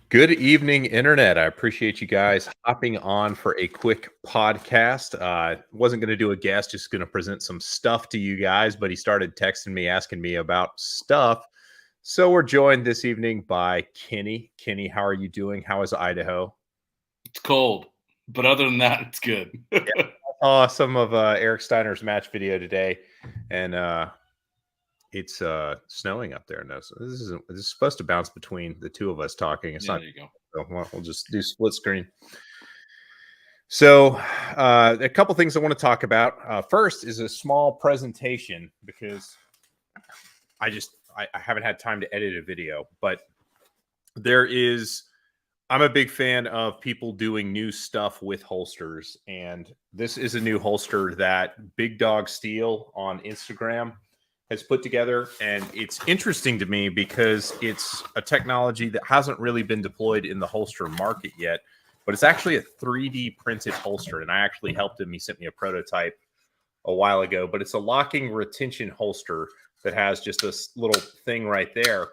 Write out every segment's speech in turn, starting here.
Good evening, Internet. I appreciate you guys hopping on for a quick podcast. Wasn't going to do a guest, just going to present some stuff to you guys, but he started texting me, asking me about stuff. So we're joined this evening by Kenny. Kenny, how are you doing? How is Idaho? It's cold, but other than that, it's good. Some of Eric Steiner's match video today, and it's snowing up there. No, so this is supposed to bounce between the two of us talking. It's Yeah, not. there you go. So we'll just do split screen. So, a couple things I want to talk about. First is a small presentation because I haven't had time to edit a video, but there is. I'm a big fan of people doing new stuff with holsters, and this is a new holster that Big Dog Steel on Instagram has put together, and it's interesting to me because it's a technology that hasn't really been deployed in the holster market yet, but it's actually a 3D printed holster, and I actually helped him. He sent me a prototype a while ago, but it's a locking retention holster that has just this little thing right there,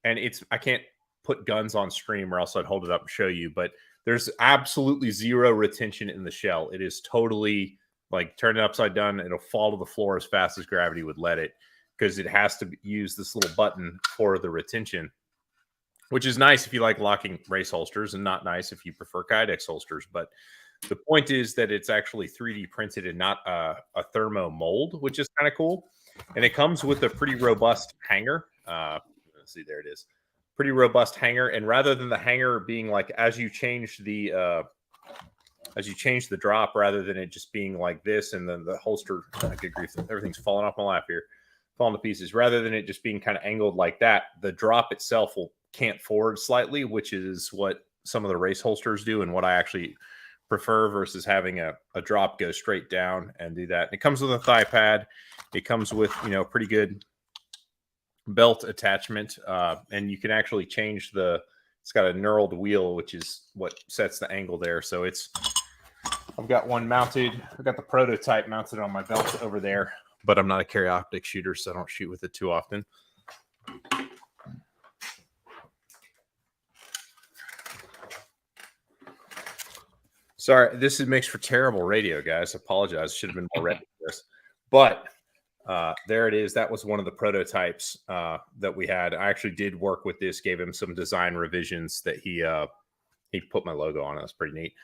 and I can't put guns on stream or else I'd hold it up and show you, but there's absolutely zero retention in the shell. It is totally like turn it upside down, it'll fall to the floor as fast as gravity would let it, because it has to use this little button for the retention, which is nice if you like locking race holsters and not nice if you prefer Kydex holsters. But the point is that it's actually 3D printed and not a thermo mold, which is kind of cool. And it comes with a pretty robust hanger. Let's see, there it is. Pretty robust hanger. And rather than the hanger being like as you change the drop, rather than it just being like this and then the holster, good grief, everything's falling off my lap here, falling to pieces. Rather than it just being kind of angled like that, the drop itself will cant forward slightly, which is what some of the race holsters do and what I actually prefer versus having a drop go straight down and do that. And it comes with a thigh pad. It comes with, pretty good belt attachment, and you can actually change it's got a knurled wheel, which is what sets the angle there. So I've got one mounted. I've got the prototype mounted on my belt over there, but I'm not a carry optic shooter, so I don't shoot with it too often. Sorry, this makes for terrible radio, guys. I apologize. Should have been more ready for this. But there it is. That was one of the prototypes that we had. I actually did work with this, gave him some design revisions that he put my logo on it. That's pretty neat.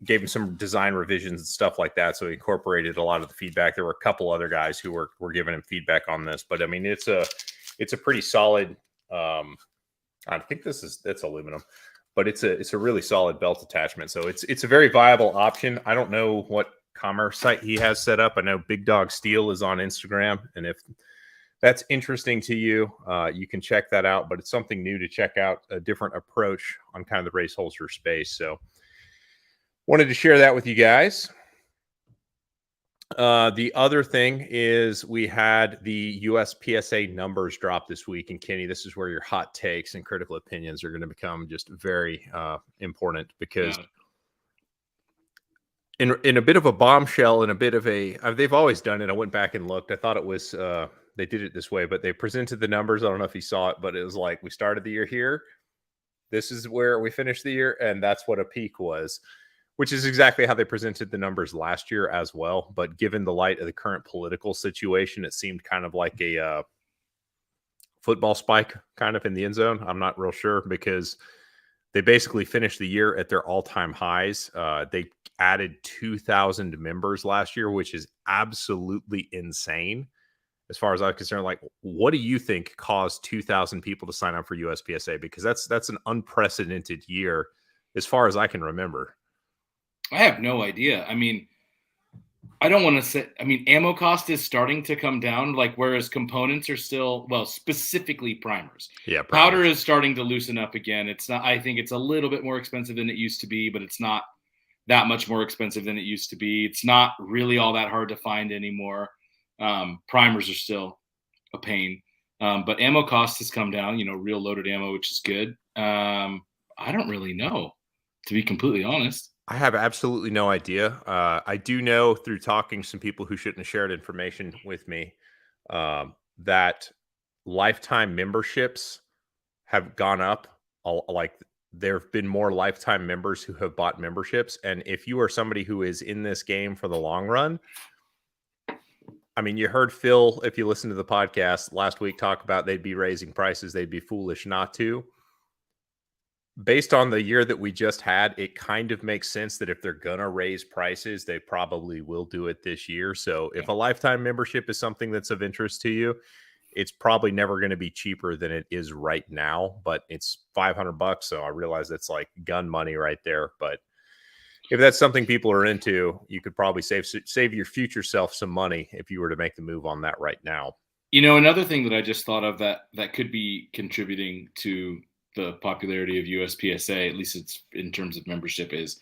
Gave him some design revisions and stuff like that. So he incorporated a lot of the feedback. There were a couple other guys who were giving him feedback on this, but I mean, it's a pretty solid. I think it's aluminum, but it's a really solid belt attachment. So it's a very viable option. I don't know what commerce site he has set up. I know Big Dog Steel is on Instagram, and if that's interesting to you, you can check that out. But it's something new to check out, a different approach on kind of the race holster space. So wanted to share that with you guys. The other thing is we had the USPSA numbers drop this week. And Kenny, this is where your hot takes and critical opinions are going to become just very important, because in a bit of a bombshell, in a bit of they've always done it. I went back and looked. I thought it was they did it this way, but they presented the numbers. I don't know if you saw it, but it was like we started the year here. This is where we finished the year, and that's what a peak was, which is exactly how they presented the numbers last year as well. But given the light of the current political situation, it seemed kind of like a football spike kind of in the end zone. I'm not real sure, because they basically finished the year at their all-time highs. They added 2,000 members last year, which is absolutely insane. As far as I'm concerned, like, what do you think caused 2,000 people to sign up for USPSA? Because that's an unprecedented year as far as I can remember. I have no idea. I mean, I don't want to say, ammo cost is starting to come down, like, whereas components are still, well, specifically primers. Yeah. Powder is starting to loosen up again. It's not, I think it's a little bit more expensive than it used to be, but it's not that much more expensive than it used to be. It's not really all that hard to find anymore. Primers are still a pain. But ammo cost has come down, real loaded ammo, which is good. I don't really know, to be completely honest. I have absolutely no idea. I do know through talking to some people who shouldn't have shared information with me that lifetime memberships have gone up like there have been more lifetime members who have bought memberships. And if you are somebody who is in this game for the long run, I mean, you heard Phil, if you listen to the podcast last week, talk about they'd be raising prices. They'd be foolish not to. Based on the year that we just had, it kind of makes sense that if they're going to raise prices, they probably will do it this year. So if a lifetime membership is something that's of interest to you, it's probably never going to be cheaper than it is right now, but it's $500. So I realize that's like gun money right there. But if that's something people are into, you could probably save your future self some money if you were to make the move on that right now. You know, another thing that I just thought of that could be contributing to the popularity of USPSA, at least it's in terms of membership, is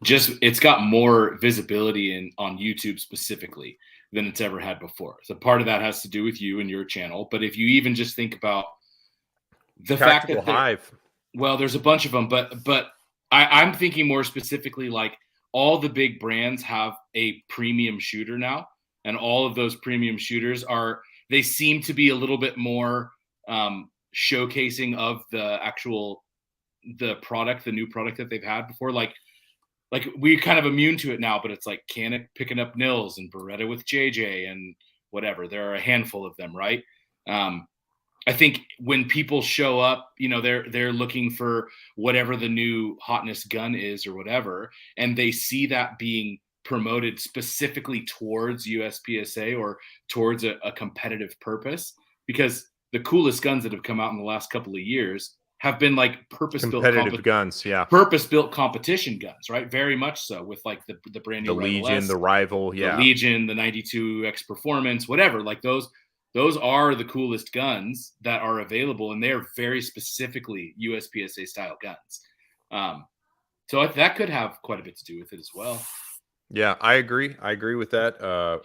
just it's got more visibility on YouTube specifically than it's ever had before. So part of that has to do with you and your channel. But if you even just think about the fact that Hive, well, there's a bunch of them, but I'm thinking more specifically like all the big brands have a premium shooter now, and all of those premium shooters they seem to be a little bit more showcasing of the new product that they've had before. Like we're kind of immune to it now, but it's like Canik picking up Nils and Beretta with JJ and whatever. There are a handful of them, right? I think when people show up, you know, they're looking for whatever the new hotness gun is or whatever, and they see that being promoted specifically towards USPSA or towards a competitive purpose, because the coolest guns that have come out in the last couple of years have been like purpose-built guns, purpose-built competition guns, right? Very much so, with like the brand new Legion, the Rival, the Legion, the 92X Performance, whatever. Like those are the coolest guns that are available, and they are very specifically USPSA style guns. So that could have quite a bit to do with it as well. Yeah, I agree. I agree with that.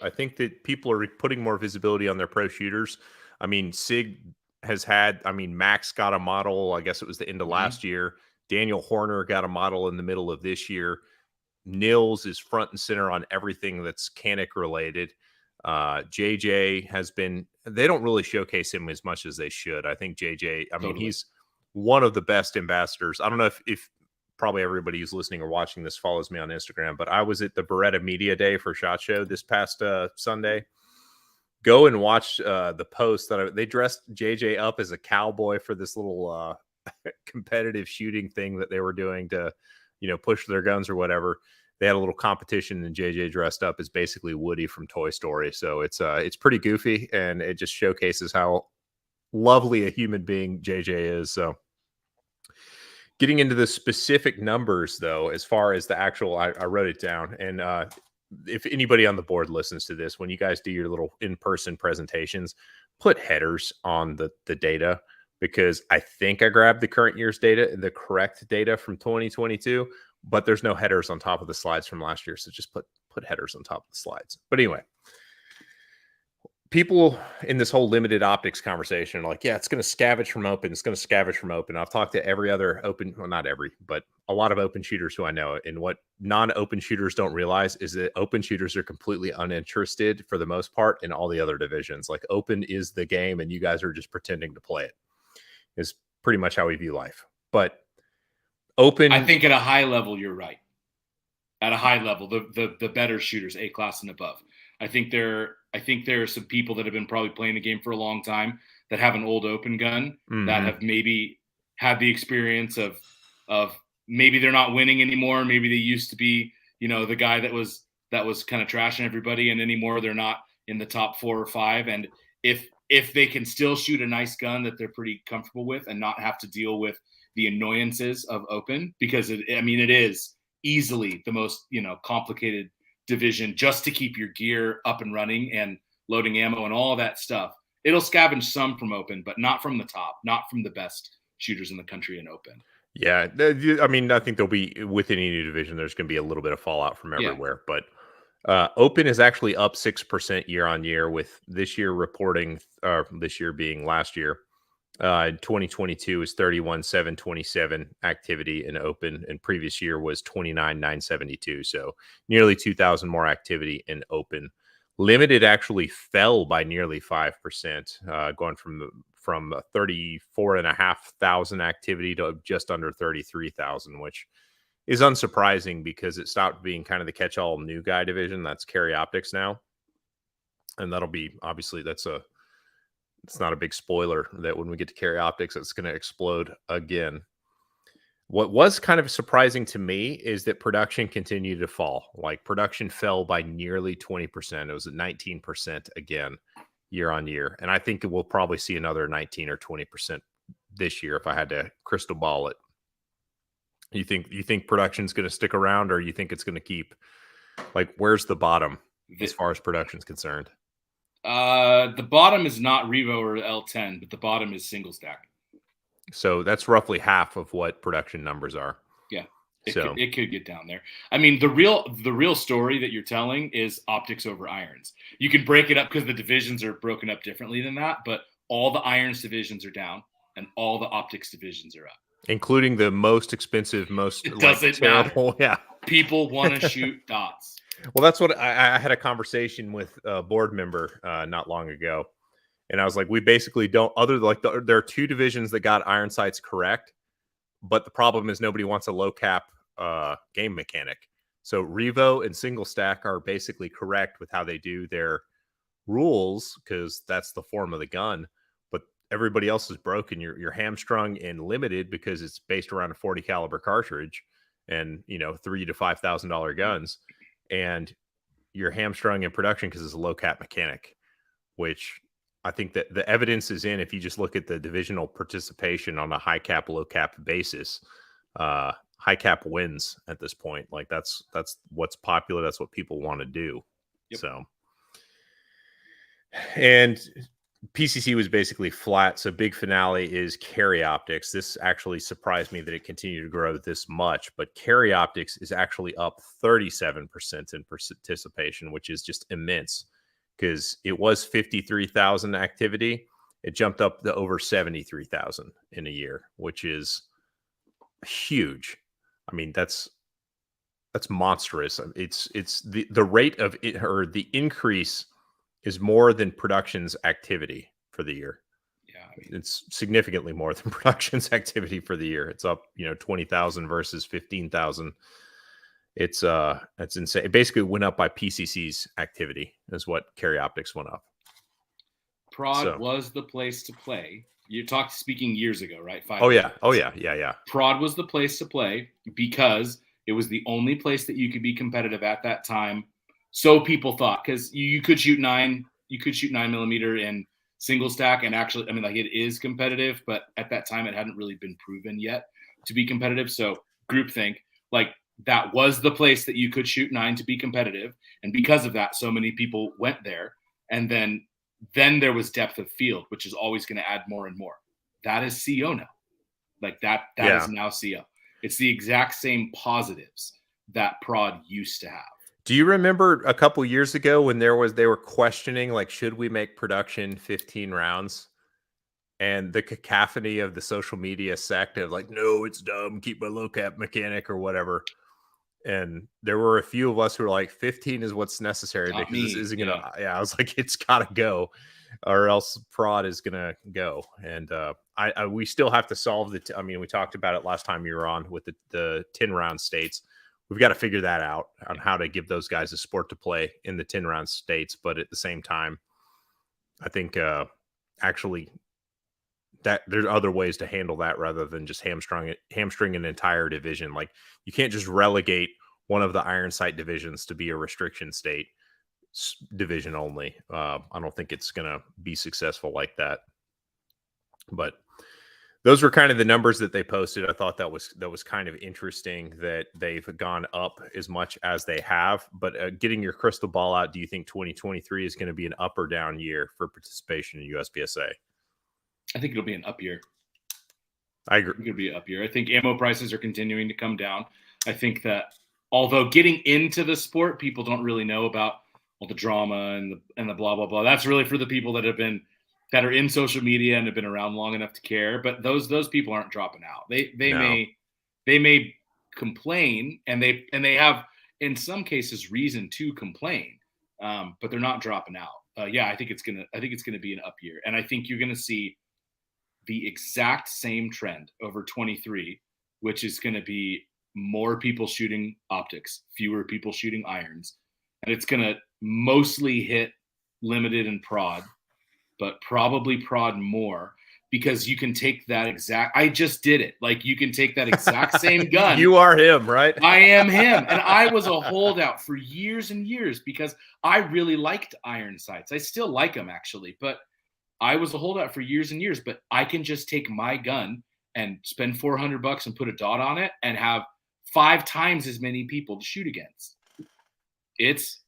I think that people are putting more visibility on their pro shooters. I mean, SIG has had, Max got a model, I guess it was the end of last year. Daniel Horner got a model in the middle of this year. Nils is front and center on everything that's Canik related. JJ has been, they don't really showcase him as much as they should. I think JJ, he's one of the best ambassadors. I don't know if probably everybody who's listening or watching this follows me on Instagram, but I was at the Beretta Media Day for SHOT Show this past Sunday. Go and watch the post that they dressed JJ up as a cowboy for this little competitive shooting thing that they were doing to, push their guns or whatever. They had a little competition, and JJ dressed up as basically Woody from Toy Story. So it's pretty goofy, and it just showcases how lovely a human being JJ is. So getting into the specific numbers, though, as far as the actual, I wrote it down. And if anybody on the board listens to this, when you guys do your little in-person presentations, put headers on the data, because I think I grabbed the current year's data, the correct data from 2022, but there's no headers on top of the slides from last year. So just put headers on top of the slides. But anyway, people in this whole limited optics conversation are like, yeah, it's going to scavenge from open. It's going to scavenge from open. I've talked to every other open, well, not every, but a lot of open shooters who I know. And what non-open shooters don't realize is that open shooters are completely uninterested for the most part in all the other divisions. Like, open is the game, and you guys are just pretending to play it, is pretty much how we view life. But open, I think at a high level, you're right. At a high level, the better shooters, A class and above. I think there are some people that have been probably playing the game for a long time that have an old open gun that have maybe had the experience of maybe they're not winning anymore. Maybe they used to be, the guy that was kind of trashing everybody, and anymore they're not in the top 4 or 5. And if they can still shoot a nice gun that they're pretty comfortable with and not have to deal with the annoyances of open, because it is easily the most, complicated division just to keep your gear up and running and loading ammo and all that stuff. It'll scavenge some from open, but not from the top, not from the best shooters in the country in open. Yeah. I think there'll be, within any division, there's going to be a little bit of fallout from everywhere, but open is actually up 6% year on year, with this year reporting, this year being last year. 2022 is 31,727 activity in open, and previous year was 29,972. So nearly 2,000 more activity in open. Limited actually fell by nearly 5%, going from from 34,500 activity to just under 33,000, which is unsurprising because it stopped being kind of the catch-all new guy division. That's carry optics now. And that'll be, obviously, it's not a big spoiler that when we get to carry optics, it's going to explode again. What was kind of surprising to me is that production continued to fall. Like, production fell by nearly 20%. It was at 19% again year on year. And I think we'll probably see another 19 or 20% this year if I had to crystal ball it. You think production's going to stick around, or you think it's going to keep, like, where's the bottom as far as production's concerned? The bottom is not Revo or L10, but the bottom is single stack. So that's roughly half of what production numbers are. Yeah, it could get down there. I mean, the real story that you're telling is optics over irons. You can break it up because the divisions are broken up differently than that, but all the irons divisions are down and all the optics divisions are up, including the most expensive, most terrible. Matter. Yeah, people want to shoot dots. Well, that's what I had a conversation with a board member not long ago. And I was like, we basically don't, there are two divisions that got iron sights correct, but the problem is nobody wants a low cap game mechanic. So Revo and single stack are basically correct with how they do their rules because that's the form of the gun. But everybody else is broken. You're hamstrung and limited because it's based around a 40 caliber cartridge and, $3,000 to $5,000 guns. And you're hamstrung in production because it's a low cap mechanic, which I think that the evidence is in. If you just look at the divisional participation on a high cap, low cap basis, high cap wins at this point. Like that's what's popular. That's what people want to do. Yep. So, and PCC was basically flat. So big finale is carry optics. This actually surprised me that it continued to grow this much, but carry optics is actually up 37% in participation, which is just immense because it was 53,000 activity. It jumped up to over 73,000 in a year, which is huge. I mean, that's monstrous. It's the rate of it, or the increase is more than production's activity for the year. Yeah, I mean, it's significantly more than production's activity for the year. It's up, 20,000 versus 15,000. It's insane. It basically went up by PCC's activity is what carry optics went up. Prod was the place to play. You talked speaking years ago, right? Yeah. Prod was the place to play because it was the only place that you could be competitive at that time. So people thought, because you could shoot 9mm in single stack, and actually, I mean, like, it is competitive, but at that time it hadn't really been proven yet to be competitive. So groupthink, like, that was the place that you could shoot 9 to be competitive, and because of that, so many people went there. And then there was depth of field, which is always going to add more and more. That is CO now. Like that is now CO. It's the exact same positives that Prod used to have. Do you remember a couple years ago when they were questioning, like, should we make production 15 rounds? And the cacophony of the social media sect of like, no, it's dumb, keep my low cap mechanic or whatever. And there were a few of us who were like, 15 is what's necessary because this isn't going to, I was like, it's got to go or else Prod is going to go. And we still have to solve we talked about it last time you were on with the 10 round states. We've got to figure that out on how to give those guys a sport to play in the 10 round states. But at the same time, I think actually that there's other ways to handle that rather than just hamstring an entire division. Like, you can't just relegate one of the iron sight divisions to be a restriction state division only. I don't think it's going to be successful like that. But those were kind of the numbers that they posted. I thought that was kind of interesting that they've gone up as much as they have. But getting your crystal ball out, do you think 2023 is going to be an up or down year for participation in USPSA? I think it'll be an up year. I agree. It'll be an up year. I think ammo prices are continuing to come down. I think that although getting into the sport, people don't really know about all the drama and the blah blah blah. That's really for the people that are in social media and have been around long enough to care. But those people aren't dropping out. They may complain, and they have in some cases reason to complain, but they're not dropping out. I think it's gonna be an up year, and I think you're gonna see the exact same trend over 23, which is going to be more people shooting optics, fewer people shooting irons. And it's going to mostly hit limited and prod, but probably prod more, because you can take that exact, I just did it. Like, you can take that exact same gun. You are him, right? I am him. And I was a holdout for years and years because I really liked iron sights. I still like them, actually, but I was a holdout for years and years. But I can just take my gun and spend $400 and put a dot on it and have 5 times as many people to shoot against. It's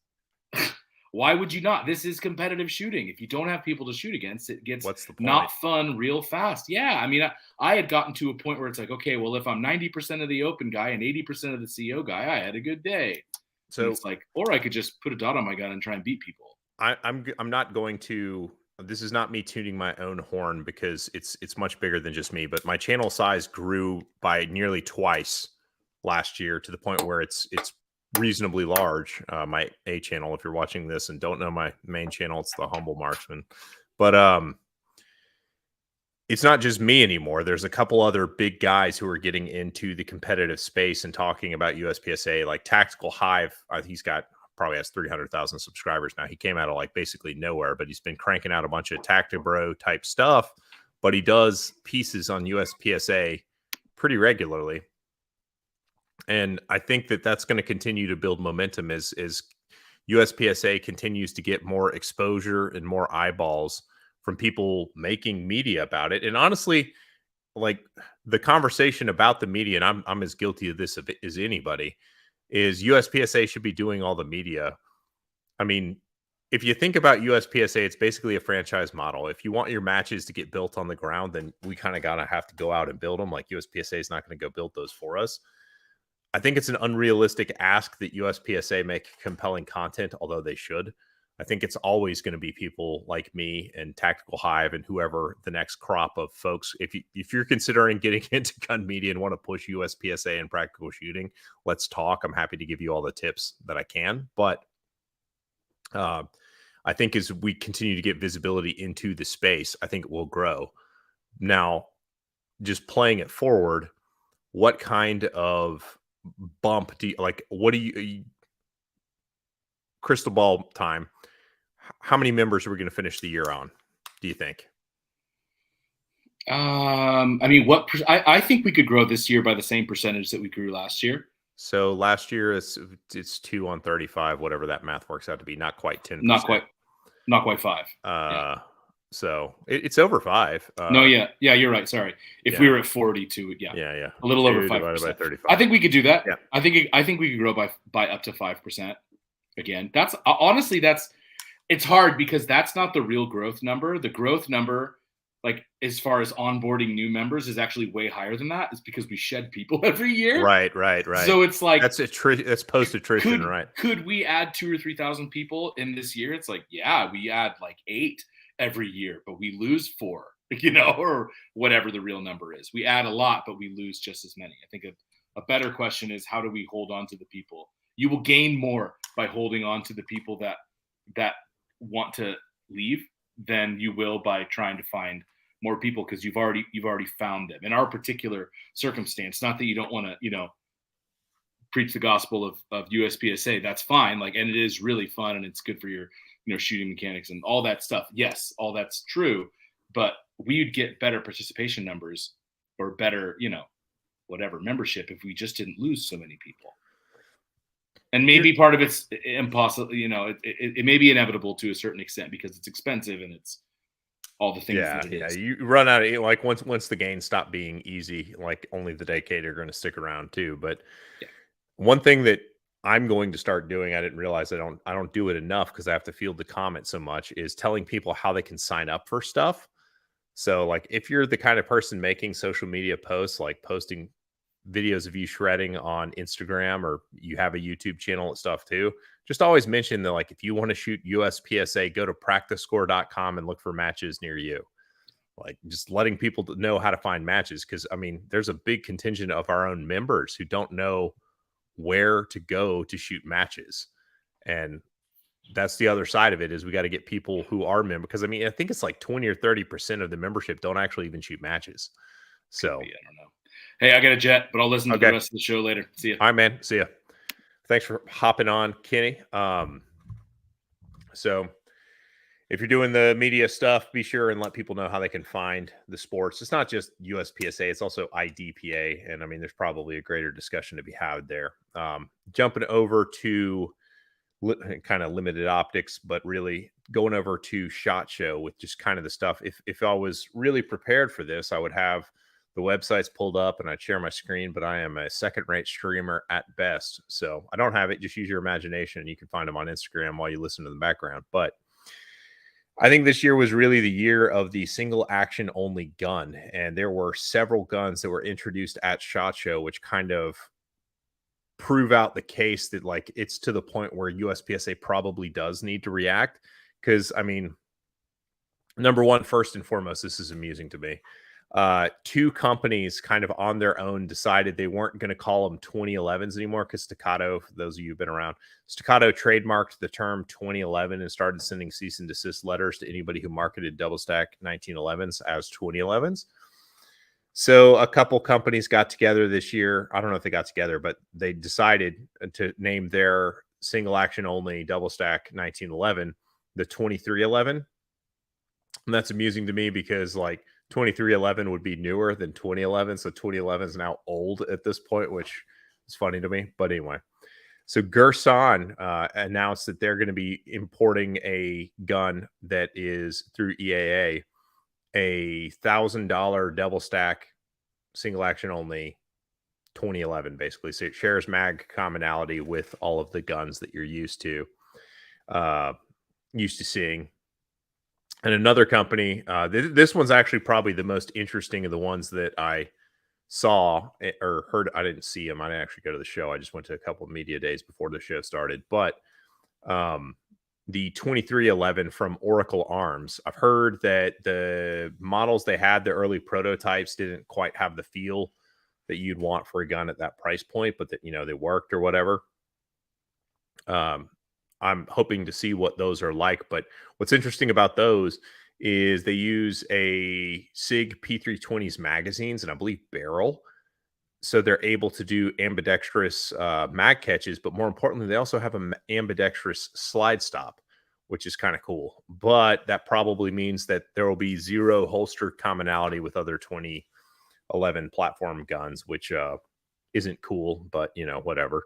why would you not? This is competitive shooting. If you don't have people to shoot against, it gets not fun real fast. Yeah. I mean, I had gotten to a point where it's like, okay, well, if I'm 90% of the open guy and 80% of the CO guy, I had a good day. So and it's like, or I could just put a dot on my gun and try and beat people. I'm not going to, this is not me tuning my own horn, because it's much bigger than just me, but my channel size grew by nearly twice last year, to the point where it's reasonably large. My A channel, if you're watching this and don't know my main channel, it's the Humble Marksman. But it's not just me anymore. There's a couple other big guys who are getting into the competitive space and talking about USPSA, like Tactical Hive. He's got probably has 300,000 subscribers now. He came out of like basically nowhere, but he's been cranking out a bunch of Tactibro type stuff. But he does pieces on USPSA pretty regularly. And I think that that's going to continue to build momentum as USPSA continues to get more exposure and more eyeballs from people making media about it. And honestly, like, the conversation about the media, and I'm as guilty of this as anybody, is USPSA should be doing all the media. I mean, if you think about USPSA, it's basically a franchise model. If you want your matches to get built on the ground, then we kind of gotta have to go out and build them. Like, USPSA is not going to go build those for us. I think it's an unrealistic ask that USPSA make compelling content, although they should. I think it's always going to be people like me and Tactical Hive and whoever the next crop of folks. If you're considering getting into gun media and want to push USPSA and practical shooting, let's talk. I'm happy to give you all the tips that I can. But I think as we continue to get visibility into the space, I think it will grow. Now, just playing it forward, what kind of bump do you like? What do you crystal ball time? How many members are we going to finish the year on, do you think? I mean, I think we could grow this year by the same percentage that we grew last year. So last year it's 2 on 35, whatever that math works out to be. Not quite 10%. Not quite 5. Yeah. So it's over 5. No, yeah, you're right. Sorry, if we were at 42, a little over 5%. I think we could do that. Yeah. I think we could grow by up to 5%. Again, that's honestly it's hard because that's not the real growth number. The growth number, like as far as onboarding new members, is actually way higher than that. It's because we shed people every year. Right. So it's like that's post attrition, right? Could we add 2,000 or 3,000 people in this year? It's like, yeah, we add like 8 every year, but we lose 4, or whatever the real number is. We add a lot, but we lose just as many. I think a better question is, how do we hold on to the people? You will gain more by holding on to the people that want to leave than you will by trying to find more people, because you've already found them. In our particular circumstance, not that you don't want to, preach the gospel of USPSA, that's fine. Like, and it is really fun and it's good for your, shooting mechanics and all that stuff. Yes, all that's true, but we'd get better participation numbers or better, whatever membership if we just didn't lose so many people. And maybe part of it's impossible, it may be inevitable to a certain extent because it's expensive and it's all the things that it is. Yeah, you run out of, like, once the gains stop being easy, like, only the dedicated are going to stick around too. But one thing that I'm going to start doing, I didn't realize I don't do it enough because I have to field the comments so much, is telling people how they can sign up for stuff. So, like, if you're the kind of person making social media posts, like posting videos of you shredding on Instagram, or you have a YouTube channel and stuff too, just always mention that, like, if you want to shoot USPSA, go to practicescore.com and look for matches near you. Like, just letting people know how to find matches. Because, I mean, there's a big contingent of our own members who don't know where to go to shoot matches. And that's the other side of it, is we got to get people who are members, because I mean, I think it's like 20 or 30% of the membership don't actually even shoot matches. So I don't know. Hey, I got a jet, but I'll listen to the rest of the show later. See you. All right, man. See ya. Thanks for hopping on, Kenny. So if you're doing the media stuff, be sure and let people know how they can find the sports. It's not just USPSA, it's also IDPA. And I mean, there's probably a greater discussion to be had there. Jumping over to kind of limited optics, but really going over to SHOT Show with just kind of the stuff. If I was really prepared for this, I would have the websites pulled up and I'd share my screen, but I am a second-rate streamer at best. So I don't have it. Just use your imagination, and you can find them on Instagram while you listen to the background. But I think this year was really the year of the single action only gun. And there were several guns that were introduced at SHOT Show, which kind of prove out the case that, like, it's to the point where USPSA probably does need to react. Because, I mean, number one, first and foremost, this is amusing to me. Two companies kind of on their own decided they weren't going to call them 2011s anymore, because Staccato, for those of you who've been around, Staccato trademarked the term 2011 and started sending cease and desist letters to anybody who marketed double stack 1911s as 2011s. So a couple companies got together this year. I don't know if they got together, but they decided to name their single action only double stack 1911 the 2311. And that's amusing to me because, like, 2311 would be newer than 2011. So 2011 is now old at this point, which is funny to me. But anyway, so Gerson announced that they're going to be importing a gun that is through EAA, a $1,000 double stack single action only 2011, basically. So it shares mag commonality with all of the guns that you're used to seeing. And another company, this one's actually probably the most interesting of the ones that I saw or heard. I didn't see them. I didn't actually go to the show. I just went to a couple of media days before the show started. But the 2311 from Oracle Arms, I've heard that the models they had, the early prototypes, didn't quite have the feel that you'd want for a gun at that price point, but that, you know, they worked or whatever. I'm hoping to see what those are like. But what's interesting about those is they use a SIG P320s magazines and I believe barrel. So they're able to do ambidextrous mag catches, but more importantly, they also have an ambidextrous slide stop, which is kind of cool. But that probably means that there will be zero holster commonality with other 2011 platform guns, which isn't cool, but, you know, whatever.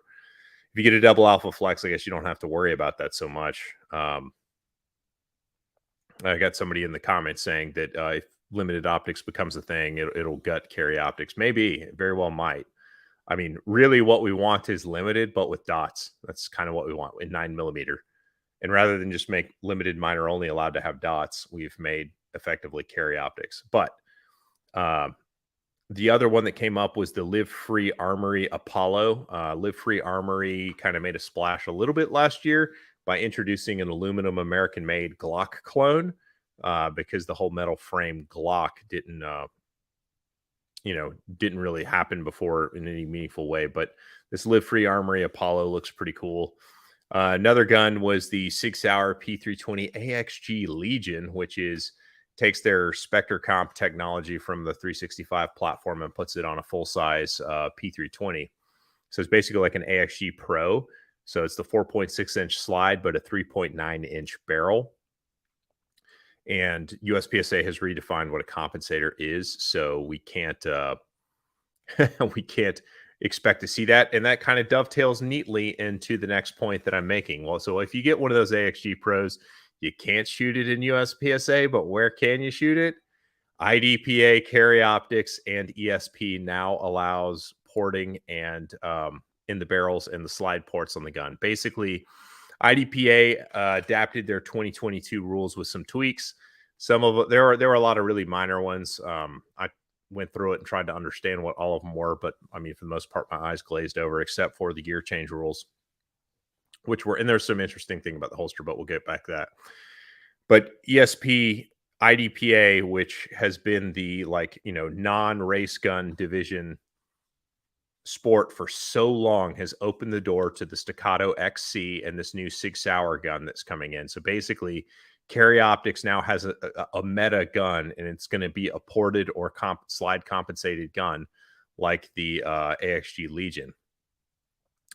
If you get a double alpha flex, I guess you don't have to worry about that so much. I got somebody in the comments saying that if limited optics becomes a thing, it'll gut carry optics. Maybe, it very well might. I mean, really what we want is limited, but with dots. That's kind of what we want in 9mm. And rather than just make limited minor only allowed to have dots, we've made effectively carry optics. But the other one that came up was the Live Free Armory Apollo. Live Free Armory kind of made a splash a little bit last year by introducing an aluminum American-made Glock clone, because the whole metal frame Glock didn't really happen before in any meaningful way. But this Live Free Armory Apollo looks pretty cool. Another gun was the 6-hour P320 AXG Legion, which takes their Spectre Comp technology from the 365 platform and puts it on a full-size P320. So it's basically like an AXG Pro. So it's the 4.6-inch slide, but a 3.9-inch barrel. And USPSA has redefined what a compensator is, so we can't expect to see that. And that kind of dovetails neatly into the next point that I'm making. Well, so if you get one of those AXG Pros, you can't shoot it in USPSA, but where can you shoot it? IDPA, carry optics, and ESP now allows porting and in the barrels and the slide ports on the gun. Basically, IDPA adapted their 2022 rules with some tweaks. Some of it, there were a lot of really minor ones. I went through it and tried to understand what all of them were, but I mean, for the most part, my eyes glazed over, except for the gear change rules, which were, and there's some interesting thing about the holster, but we'll get back to that. But ESP, IDPA, which has been the, like, you know, non-race gun division sport for so long has opened the door to the Staccato XC and this new Sig Sauer gun that's coming in. So basically, Carry Optics now has a meta gun, and it's going to be a ported or slide compensated gun like the AXG Legion.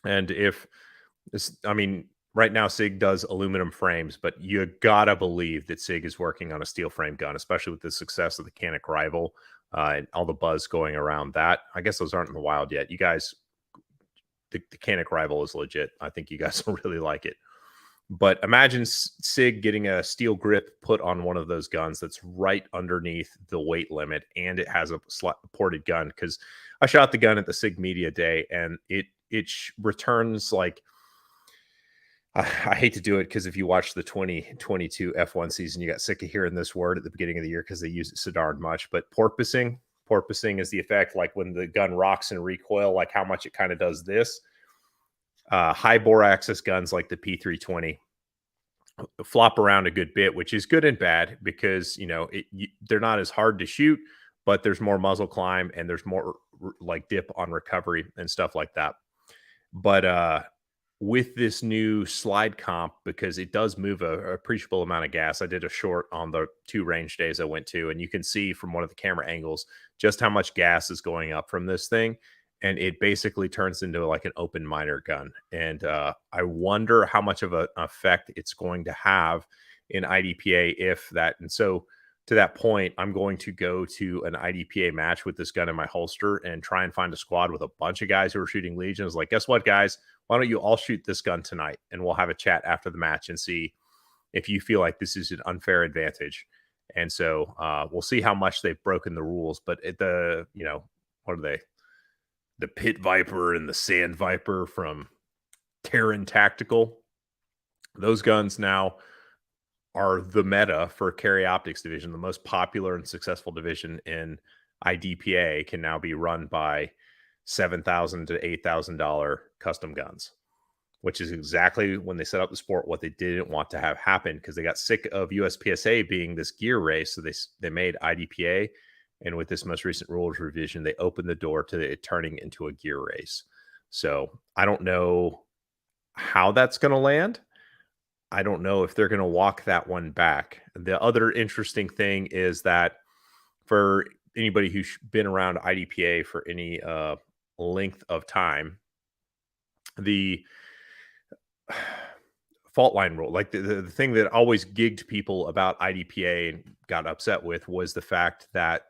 And if this, I mean, right now Sig does aluminum frames, but you gotta believe that Sig is working on a steel frame gun, especially with the success of the Canic Rival and all the buzz going around that. I guess those aren't in the wild yet. You guys, the Canic Rival is legit. I think you guys will really like it. But imagine Sig getting a steel grip put on one of those guns that's right underneath the weight limit, and it has a ported gun. Because I shot the gun at the Sig Media Day, and it returns like, I hate to do it because if you watch the 2022 F1 season, you got sick of hearing this word at the beginning of the year because they use it so darn much. But porpoising is the effect like when the gun rocks and recoil, like how much it kind of does this. High bore axis guns like the P320 flop around a good bit, which is good and bad because, they're not as hard to shoot, but there's more muzzle climb and there's more like dip on recovery and stuff like that. But with this new slide comp, because it does move a appreciable amount of gas. I did a short on the 2 range days I went to, and you can see from one of the camera angles just how much gas is going up from this thing. And it basically turns into like an open miner gun. And I wonder how much of an effect it's going to have in IDPA if that. And so to that point, I'm going to go to an IDPA match with this gun in my holster and try and find a squad with a bunch of guys who are shooting Legions. Like, guess what, guys? Why don't you all shoot this gun tonight? And we'll have a chat after the match and see if you feel like this is an unfair advantage. And so we'll see how much they've broken the rules. But what are they? The Pit Viper and the Sand Viper from Terran Tactical. Those guns now are the meta for Carry Optics division. The most popular and successful division in IDPA can now be run by $7,000 to $8,000 custom guns, which is exactly when they set up the sport what they didn't want to have happen because they got sick of USPSA being this gear race. So they made IDPA, and with this most recent rules revision, they opened the door to it turning into a gear race. So I don't know how that's going to land. I don't know if they're going to walk that one back. The other interesting thing is that for anybody who's been around IDPA for any length of time, the fault line rule, like the thing that always gigged people about IDPA and got upset with was the fact that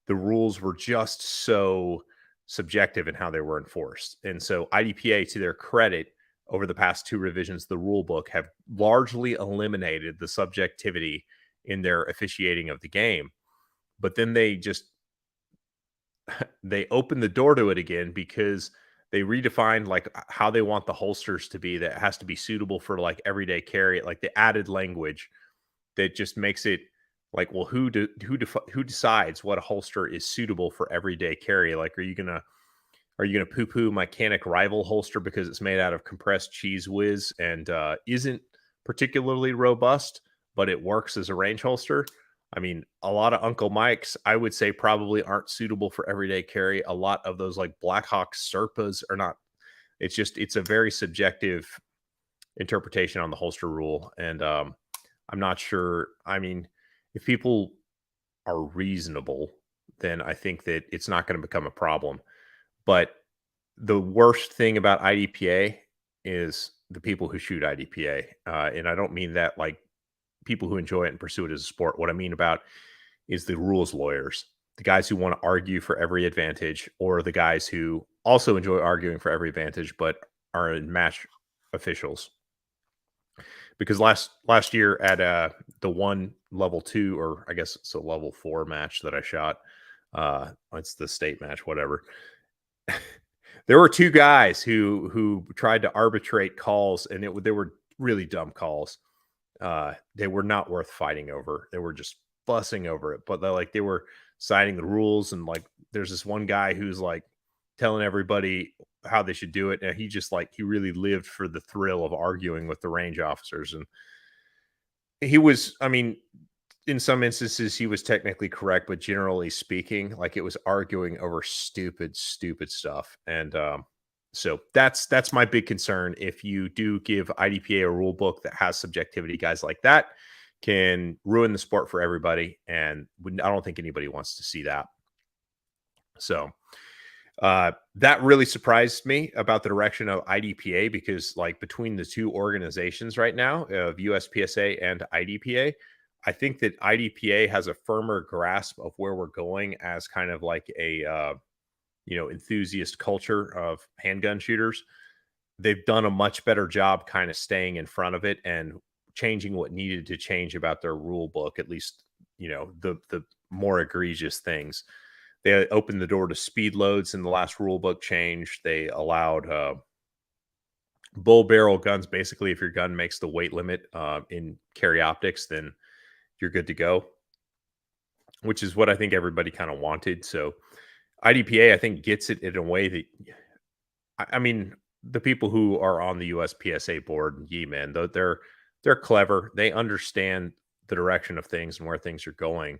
the rules were just so subjective in how they were enforced. And so IDPA, to their credit, over the past 2 revisions, the rule book have largely eliminated the subjectivity in their officiating of the game. But then they opened the door to it again because they redefined like how they want the holsters to be. That has to be suitable for like everyday carry. Like they added language that just makes it like, well, who decides what a holster is suitable for everyday carry? Like, are you gonna poo-poo my Canic Rival holster because it's made out of compressed cheese whiz and isn't particularly robust, but it works as a range holster? I mean, a lot of Uncle Mike's, I would say, probably aren't suitable for everyday carry. A lot of those like Blackhawk Serpas are not. It's a very subjective interpretation on the holster rule. And I'm not sure. I mean, if people are reasonable, then I think that it's not going to become a problem. But the worst thing about IDPA is the people who shoot IDPA. And I don't mean that like people who enjoy it and pursue it as a sport. What I mean about is the rules lawyers, the guys who want to argue for every advantage, or the guys who also enjoy arguing for every advantage, but are in match officials. Because last year at the one level 2, or I guess it's a level 4 match that I shot. It's the state match, whatever. There were 2 guys who tried to arbitrate calls, and they were really dumb calls. They were not worth fighting over. They were just fussing over it, but they were citing the rules, and like there's this one guy who's like telling everybody how they should do it, and he really lived for the thrill of arguing with the range officers. And he was, I mean, in some instances he was technically correct, but generally speaking, like it was arguing over stupid stuff. And so that's my big concern. If you do give IDPA a rule book that has subjectivity, guys like that can ruin the sport for everybody. And I don't think anybody wants to see that. So that really surprised me about the direction of IDPA, because like between the two organizations right now of USPSA and IDPA, I think that IDPA has a firmer grasp of where we're going as kind of like a enthusiast culture of handgun shooters. They've done a much better job kind of staying in front of it and changing what needed to change about their rule book, at least the more egregious things. They opened the door to speed loads in the last rule book change. They allowed bull barrel guns. Basically, if your gun makes the weight limit in carry optics, then you're good to go, which is what I think everybody kind of wanted. So IDPA, I think, gets it in a way that, I mean, the people who are on the USPSA board, man, they're clever. They understand the direction of things and where things are going.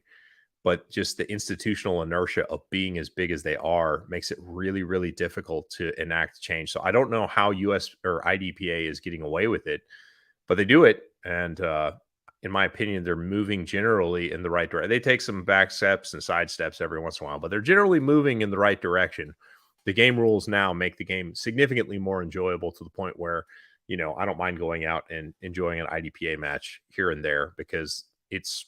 But just the institutional inertia of being as big as they are makes it really, really difficult to enact change. So I don't know how US or IDPA is getting away with it, but they do it. And in my opinion, they're moving generally in the right direction. They take some back steps and side steps every once in a while, but they're generally moving in the right direction. The game rules now make the game significantly more enjoyable, to the point where, I don't mind going out and enjoying an IDPA match here and there, because it's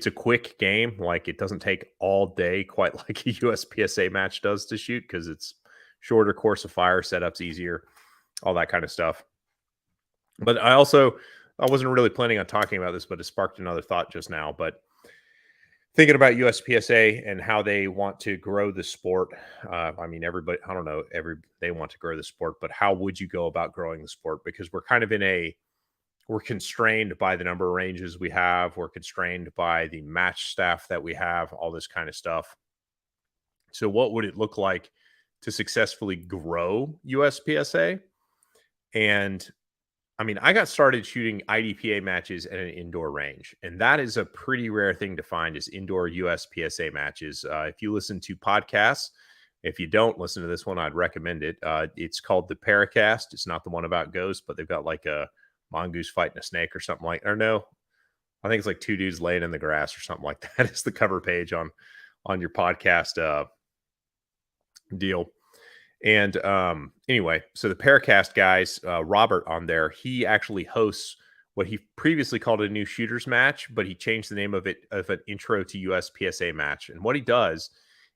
a quick game. Like, it doesn't take all day, quite like a USPSA match does to shoot, because it's shorter course of fire, setups easier, all that kind of stuff. But I wasn't really planning on talking about this, but it sparked another thought just now. But thinking about USPSA and how they want to grow the sport. I mean, everybody, I don't know, they want to grow the sport, but how would you go about growing the sport? Because we're kind of we're constrained by the number of ranges we have. We're constrained by the match staff that we have, all this kind of stuff. So what would it look like to successfully grow USPSA? And I mean, I got started shooting IDPA matches at an indoor range, and that is a pretty rare thing to find, is indoor USPSA matches. If you listen to podcasts, if you don't listen to this one, I'd recommend it. It's called the Paracast. It's not the one about ghosts, but they've got like a mongoose fighting a snake or something like, or no, I think it's like two dudes laying in the grass or something like that. It's the cover page on your podcast deal. And anyway, so the Paracast guys, Robert on there, he actually hosts what he previously called a new shooters match, but he changed the name of it of an intro to USPSA match. And what he does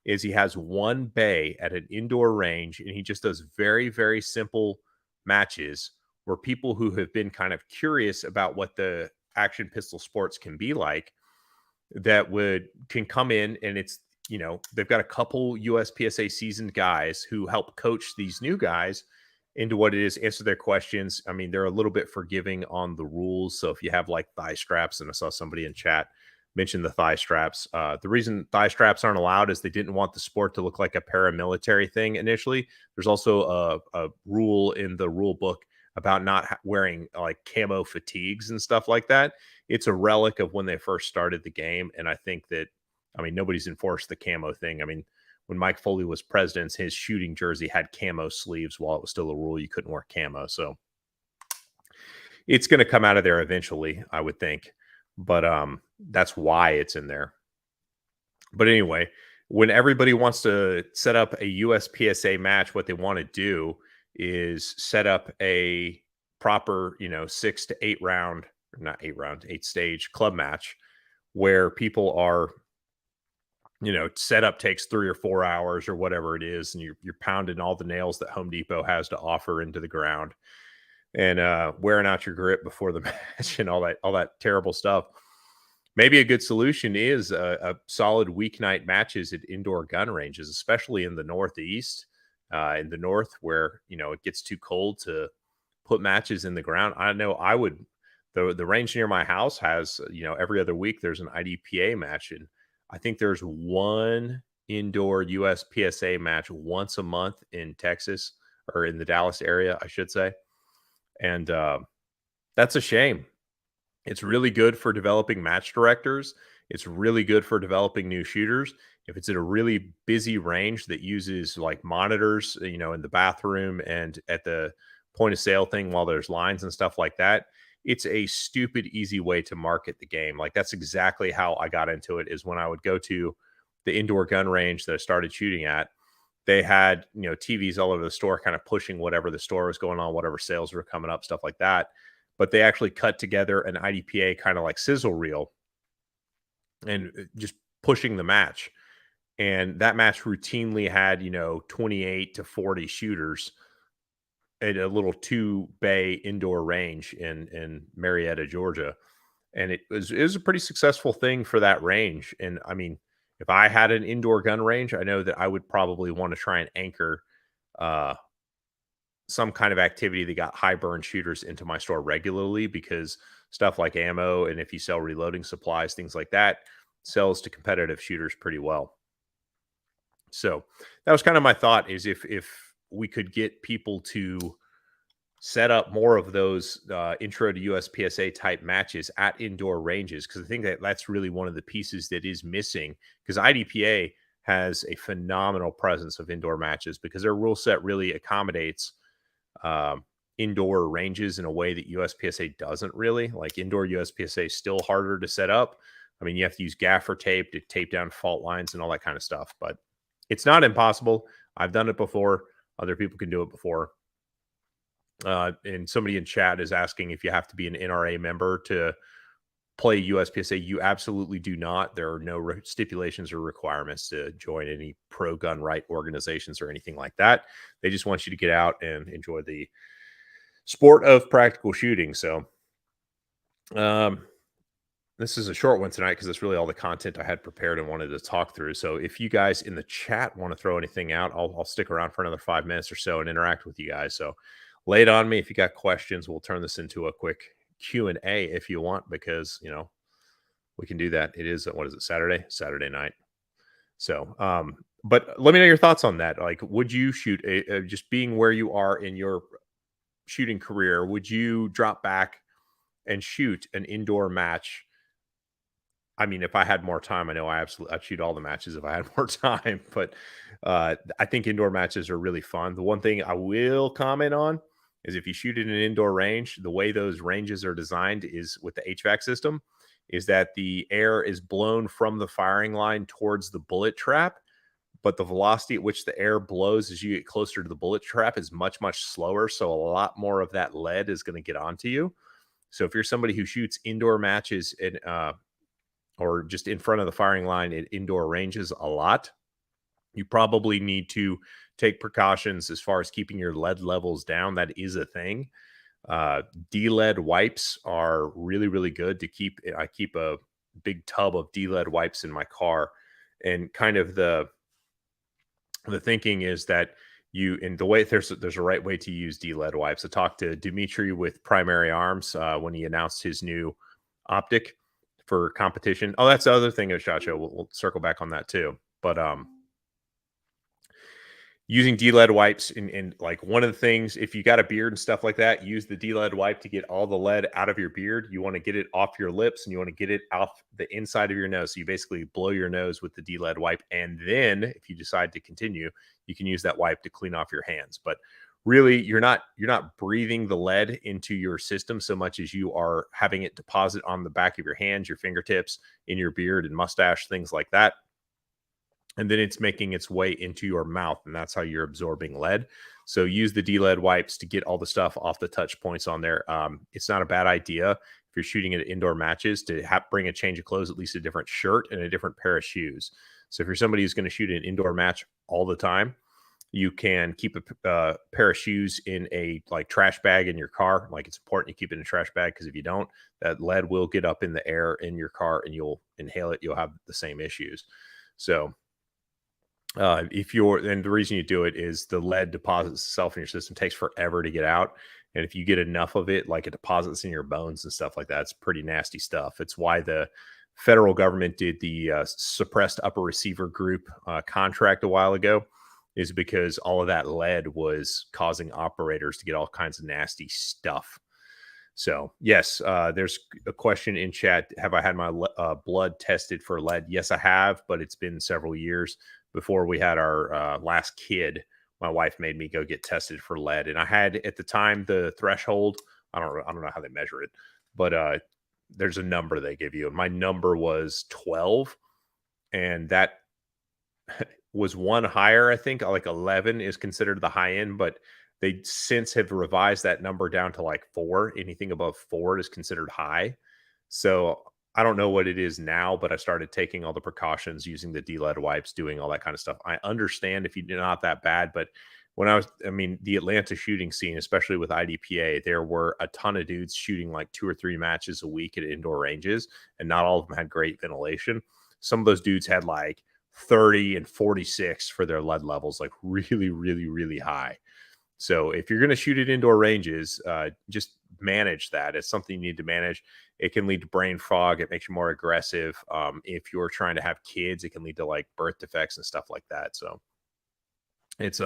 is he has one bay at an indoor range, and he just does very, very simple matches where people who have been kind of curious about what the action pistol sports can be like, can come in, and it's, they've got a couple USPSA seasoned guys who help coach these new guys into what it is, answer their questions. I mean, they're a little bit forgiving on the rules. So if you have like thigh straps, and I saw somebody in chat mention the thigh straps, the reason thigh straps aren't allowed is they didn't want the sport to look like a paramilitary thing initially. There's also a rule in the rule book about not wearing like camo fatigues and stuff like that. It's a relic of when they first started the game. And I think that, nobody's enforced the camo thing. I mean, when Mike Foley was president, his shooting jersey had camo sleeves while it was still a rule you couldn't wear camo. So it's going to come out of there eventually, I would think. But that's why it's in there. But anyway, when everybody wants to set up a USPSA match, what they want to do is set up a proper, 6 to 8 round, or not 8 round, 8 stage club match, where people are, setup takes 3 or 4 hours or whatever it is, and you're pounding all the nails that Home Depot has to offer into the ground, and wearing out your grip before the match and all that terrible stuff. Maybe a good solution is a solid weeknight matches at indoor gun ranges, especially in the Northeast, in the North, where it gets too cold to put matches in the ground. I know I would. The range near my house has, every other week there's an IDPA match, and I think there's one indoor USPSA match once a month in Texas, or in the Dallas area, I should say. And that's a shame. It's really good for developing match directors. It's really good for developing new shooters. If it's at a really busy range that uses like monitors, in the bathroom and at the point of sale thing while there's lines and stuff like that, it's a stupid easy way to market the game. Like that's exactly how I got into it, is when I would go to the indoor gun range that I started shooting at. They had, TVs all over the store kind of pushing whatever the store was going on, whatever sales were coming up, stuff like that. But they actually cut together an IDPA kind of like sizzle reel and just pushing the match. And that match routinely had, 28 to 40 shooters at a little 2-bay indoor range in Marietta, Georgia. And it was a pretty successful thing for that range. And I mean, if I had an indoor gun range, I know that I would probably want to try and anchor uh, some kind of activity that got high burn shooters into my store regularly, because stuff like ammo, and if you sell reloading supplies, things like that, sells to competitive shooters pretty well. So that was kind of my thought, is if we could get people to set up more of those intro to USPSA type matches at indoor ranges, because I think that that's really one of the pieces that is missing, because IDPA has a phenomenal presence of indoor matches because their rule set really accommodates indoor ranges in a way that USPSA doesn't really. Like indoor USPSA is still harder to set up. I mean, you have to use gaffer tape to tape down fault lines and all that kind of stuff, but it's not impossible. I've done it before. Other people can do it before. And somebody in chat is asking if you have to be an NRA member to play USPSA. You absolutely do not. There are no stipulations or requirements to join any pro gun right organizations or anything like that. They just want you to get out and enjoy the sport of practical shooting. So this is a short one tonight because it's really all the content I had prepared and wanted to talk through. So if you guys in the chat want to throw anything out, I'll stick around for another 5 minutes or so and interact with you guys. So lay it on me. If you got questions, we'll turn this into a quick Q&A if you want, because, we can do that. It is, what is it, Saturday night. So, but let me know your thoughts on that. Like, would you shoot just being where you are in your shooting career, would you drop back and shoot an indoor match? I mean, if I had more time, I know I'd shoot all the matches if I had more time, but I think indoor matches are really fun. The one thing I will comment on is if you shoot in an indoor range, the way those ranges are designed is with the HVAC system, is that the air is blown from the firing line towards the bullet trap, but the velocity at which the air blows as you get closer to the bullet trap is much, much slower. So a lot more of that lead is going to get onto you. So if you're somebody who shoots indoor matches in, or just in front of the firing line at indoor ranges a lot, you probably need to take precautions as far as keeping your lead levels down. That is a thing. D-lead wipes are really, really good to keep. I keep a big tub of D-lead wipes in my car, and kind of the thinking is that in the way there's a right way to use D-lead wipes. I talked to Dimitri with Primary Arms when he announced his new optic for competition. Oh, that's the other thing of SHOT Show. We'll circle back on that too. But using D-lead wipes and like one of the things, if you got a beard and stuff like that, use the D-lead wipe to get all the lead out of your beard. You want to get it off your lips and you want to get it off the inside of your nose. So you basically blow your nose with the D-lead wipe. And then if you decide to continue, you can use that wipe to clean off your hands. But really, you're not breathing the lead into your system so much as you are having it deposit on the back of your hands, your fingertips, in your beard and mustache, things like that. And then it's making its way into your mouth, and that's how you're absorbing lead. So use the D-lead wipes to get all the stuff off the touch points on there. It's not a bad idea if you're shooting at indoor matches to bring a change of clothes, at least a different shirt and a different pair of shoes. So if you're somebody who's going to shoot an indoor match all the time, you can keep a pair of shoes in a trash bag in your car. Like, it's important you keep it in a trash bag, because if you don't, that lead will get up in the air in your car and you'll inhale it. You'll have the same issues. So and the reason you do it is the lead deposits itself in your system, takes forever to get out. And if you get enough of it, like it deposits in your bones and stuff like that, it's pretty nasty stuff. It's why the federal government did the suppressed upper receiver group contract a while ago, is because all of that lead was causing operators to get all kinds of nasty stuff. So yes, there's a question in chat. Have I had my blood tested for lead? Yes, I have, but it's been several years. Before we had our last kid, my wife made me go get tested for lead, and I had at the time the threshold. I don't know how they measure it, but there's a number they give you, and my number was 12, and that was one higher. I think like 11 is considered the high end, but they since have revised that number down to like 4. Anything above 4 is considered high. So I don't know what it is now, but I started taking all the precautions, using the D-lead wipes, doing all that kind of stuff. I understand if you're not that bad, but I mean, the Atlanta shooting scene, especially with IDPA, there were a ton of dudes shooting like 2 or 3 matches a week at indoor ranges, and not all of them had great ventilation. Some of those dudes had like 30 and 46 for their lead levels, like really, really, really high. So if you're going to shoot at indoor ranges, just manage that. It's something you need to manage. It can lead to brain fog. It makes you more aggressive. If you're trying to have kids, it can lead to like birth defects and stuff like that. So it's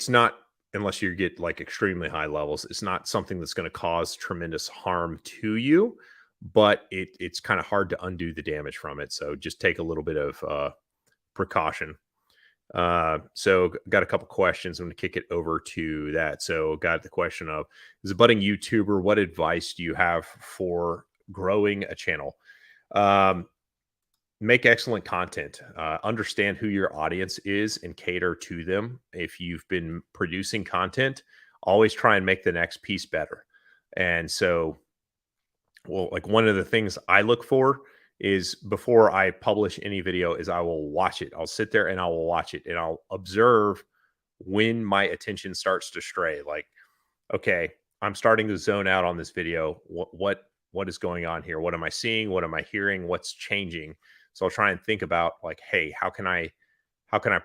not, unless you get like extremely high levels, it's not something that's going to cause tremendous harm to you, but it's kind of hard to undo the damage from it. So just take a little bit of precaution. So got a couple questions. I'm going to kick it over to that. So got the question of, as a budding YouTuber, what advice do you have for growing a channel? Make excellent content. Understand who your audience is and cater to them. If you've been producing content, always try and make the next piece better. And so, well, like one of the things I look for is, before I publish any video, is I will watch it. I'll sit there and I will watch it, and I'll observe when my attention starts to stray. Like, okay, I'm starting to zone out on this video. What is going on here? What am I seeing? What am I hearing? What's changing? So I'll try and think about like, hey, how can I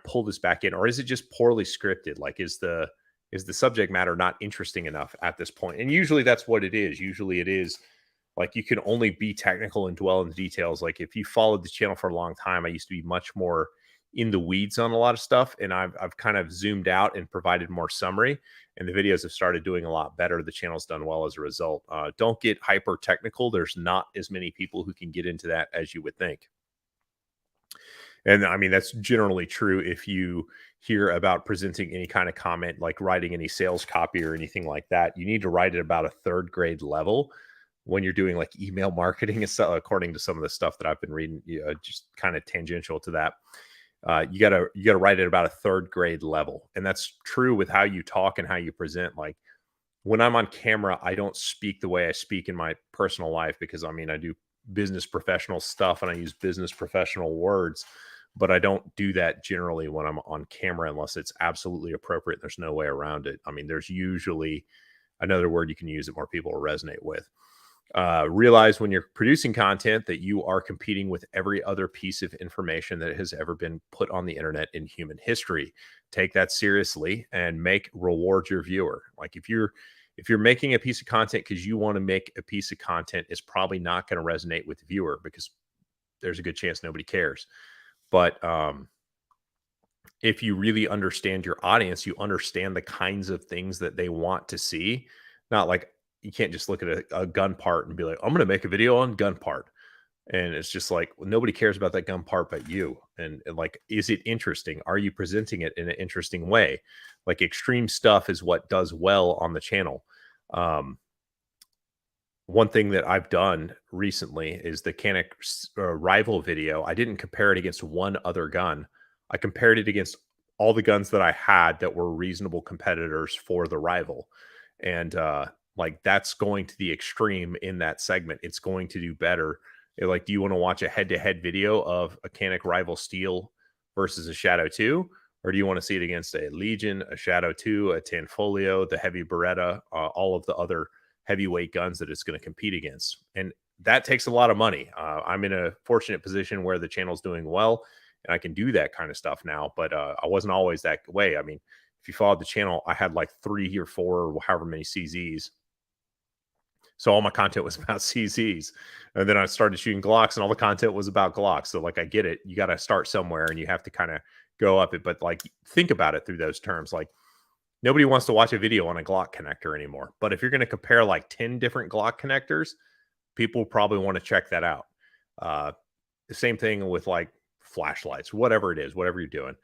pull this back in? Or is it just poorly scripted? Like, is the subject matter not interesting enough at this point? And usually that's what it is. Usually it is like, you can only be technical and dwell in the details. Like, if you followed the channel for a long time, I used to be much more in the weeds on a lot of stuff, and I've kind of zoomed out and provided more summary, and the videos have started doing a lot better. The channel's done well as a result. Don't get hyper technical. There's not as many people who can get into that as you would think. And I mean, that's generally true if you hear about presenting any kind of comment, like writing any sales copy or anything like that. You need to write at about a 3rd grade level when you're doing like email marketing and stuff, according to some of the stuff that I've been reading, just kind of tangential to that. You gotta write at about a 3rd grade level. And that's true with how you talk and how you present. Like, when I'm on camera, I don't speak the way I speak in my personal life, because I mean, I do business professional stuff and I use business professional words, but I don't do that generally when I'm on camera, unless it's absolutely appropriate. There's no way around it. I mean, there's usually another word you can use that more people will resonate with. Realize when you're producing content that you are competing with every other piece of information that has ever been put on the internet in human history. Take that seriously and reward your viewer. Like, if you're making a piece of content because you want to make a piece of content, it's probably not going to resonate with the viewer, because there's a good chance nobody cares. But if you really understand your audience, you understand the kinds of things that they want to see. Not like, you can't just look at a gun part and be like, I'm going to make a video on gun part. And it's just like, well, nobody cares about that gun part but you. And like, is it interesting? Are you presenting it in an interesting way? Like, extreme stuff is what does well on the channel. One thing that I've done recently is the Canik rival video. I didn't compare it against one other gun. I compared it against all the guns that I had that were reasonable competitors for the rival. And like, that's going to the extreme in that segment. It's going to do better. Like, do you want to watch a head-to-head video of a Canik rival steel versus a Shadow 2? Or do you want to see it against a Legion, a Shadow 2, a Tanfolio, the heavy Beretta, all of the other heavyweight guns that it's going to compete against? And that takes a lot of money. I'm in a fortunate position where the channel's doing well and I can do that kind of stuff now, but I wasn't always that way. I mean, if you followed the channel, I had like 3 or 4 or however many CZs. So all my content was about CZs. And then I started shooting Glocks and all the content was about Glocks. So like, I get it. You got to start somewhere and you have to kind of go up it. But like, think about it through those terms. Like, when I'm on camera, I don't speak the way I speak in my personal life, because I mean, I do business professional stuff and I use business professional words, but I don't do that generally when I'm on camera. And like, when you're producing content, you got to write at about a 3rd grade level. And that's true with how you talk and how you present. Like, if you really understand your audience, you understand the kinds of things that they want to see. Not like, you can't just look at a gun part and be like, I'm going to make a video on gun part. And it's just like, well, nobody cares about that gun part but you. And like, is it interesting? Are you presenting it in an interesting way? Like, Nobody wants to watch a video on a Glock connector anymore. But if you're going to compare like 10 different Glock connectors, people probably want to check that out. The same thing with like flashlights, whatever it is, whatever you're doing.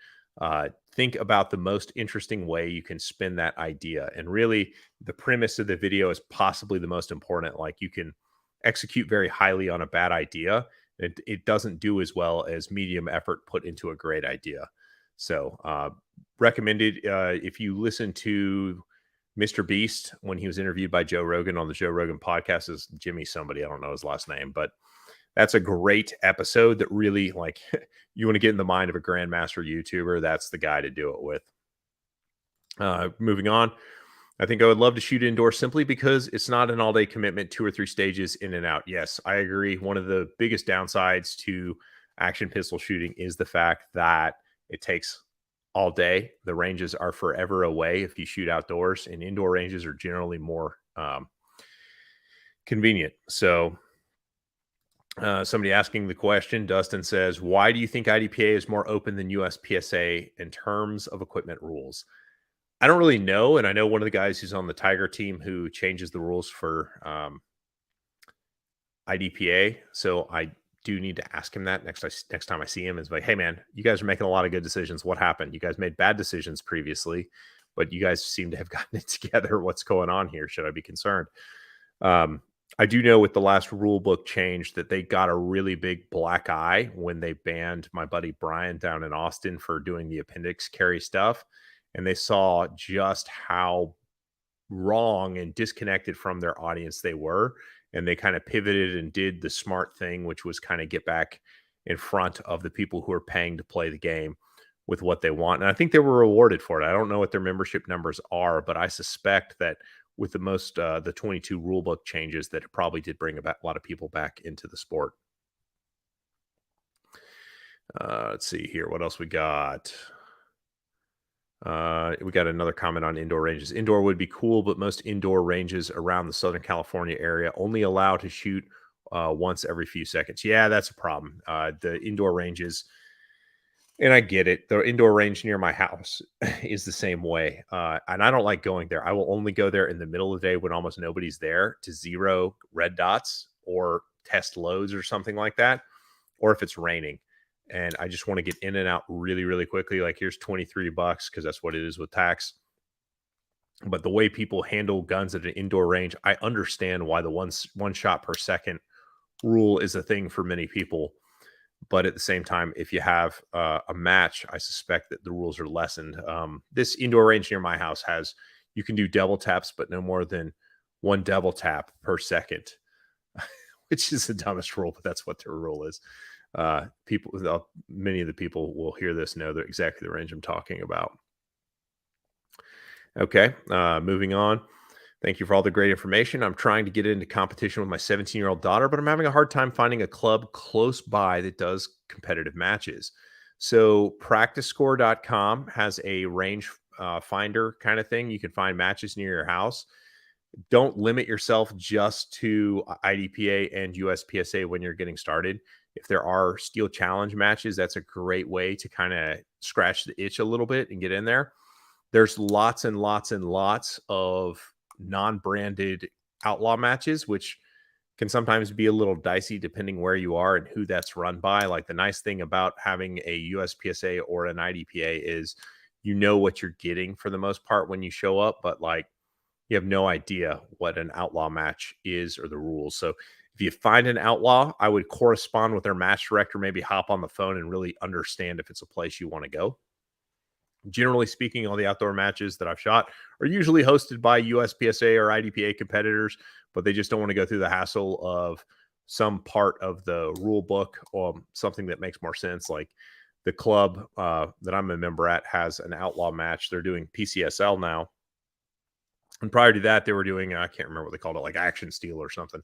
Think about the most interesting way you can spin that idea. And really, the premise of the video is possibly the most important. Like, you can execute very highly on a bad idea. It doesn't do as well as medium effort put into a great idea. So, recommended if you listen to Mr. Beast when he was interviewed by Joe Rogan on the Joe Rogan podcast, is Jimmy somebody, I don't know his last name, but that's a great episode that really, like, you want to get in the mind of a grandmaster YouTuber, that's the guy to do it with. Moving on, I think I would love to shoot indoor simply because it's not an all-day commitment, 2 or 3 stages in and out. Yes, I agree. One of the biggest downsides to action pistol shooting is the fact that it takes all day. The ranges are forever away if you shoot outdoors, and indoor ranges are generally more convenient. So, somebody asking the question, Dustin says, why do you think IDPA is more open than USPSA in terms of equipment rules? I don't really know. And I know one of the guys who's on the Tiger team who changes the rules for IDPA. So I do need to ask him that next time I see him. Is like, hey, man, you guys are making a lot of good decisions. What happened? You guys made bad decisions previously, but you guys seem to have gotten it together. What's going on here? Should I be concerned? I do know with the last rule book change that they got a really big black eye when they banned my buddy Brian down in Austin for doing the appendix carry stuff. And they saw just how wrong and disconnected from their audience they were. And they kind of pivoted and did the smart thing, which was kind of get back in front of the people who are paying to play the game with what they want. And I think they were rewarded for it. I don't know what their membership numbers are, but I suspect that with the 22 rulebook changes, that it probably did bring a lot of people back into the sport. Let's see here. What else we got? We got another comment on indoor ranges. Indoor would be cool, but most indoor ranges around the Southern California area only allow to shoot once every few seconds. Yeah, that's a problem. The indoor ranges, and I get it, the indoor range near my house is the same way. And I don't like going there. I will only go there in the middle of the day when almost nobody's there to zero red dots or test loads or something like that, or if it's raining. And I just want to get in and out really, really quickly. Like, here's $23 because that's what it is with tax. But the way people handle guns at an indoor range, I understand why the one shot per second rule is a thing for many people. But at the same time, if you have a match, I suspect that the rules are lessened. This indoor range near my house you can do double taps, but no more than one double tap per second, which is the dumbest rule, but that's what their rule is. Many of the people will hear this know that exactly the range I'm talking about. Okay, moving on. Thank you for all the great information. I'm trying to get into competition with my 17-year-old daughter, but I'm having a hard time finding a club close by that does competitive matches. So practicescore.com has a range finder kind of thing. You can find matches near your house. Don't limit yourself just to IDPA and USPSA when you're getting started. If there are steel challenge matches, that's a great way to kind of scratch the itch a little bit and get in there. There's lots and lots and lots of non-branded outlaw matches, which can sometimes be a little dicey depending where you are and who that's run by. Like, the nice thing about having a USPSA or an IDPA is you know what you're getting for the most part when you show up, but like, you have no idea what an outlaw match is or the rules. So if you find an outlaw, I would correspond with their match director, maybe hop on the phone and really understand if it's a place you want to go. Generally speaking, all the outdoor matches that I've shot are usually hosted by USPSA or IDPA competitors, but they just don't want to go through the hassle of some part of the rule book or something that makes more sense. Like the club that I'm a member at has an outlaw match. They're doing PCSL now. And prior to that, they were doing, I can't remember what they called it, like Action Steel or something.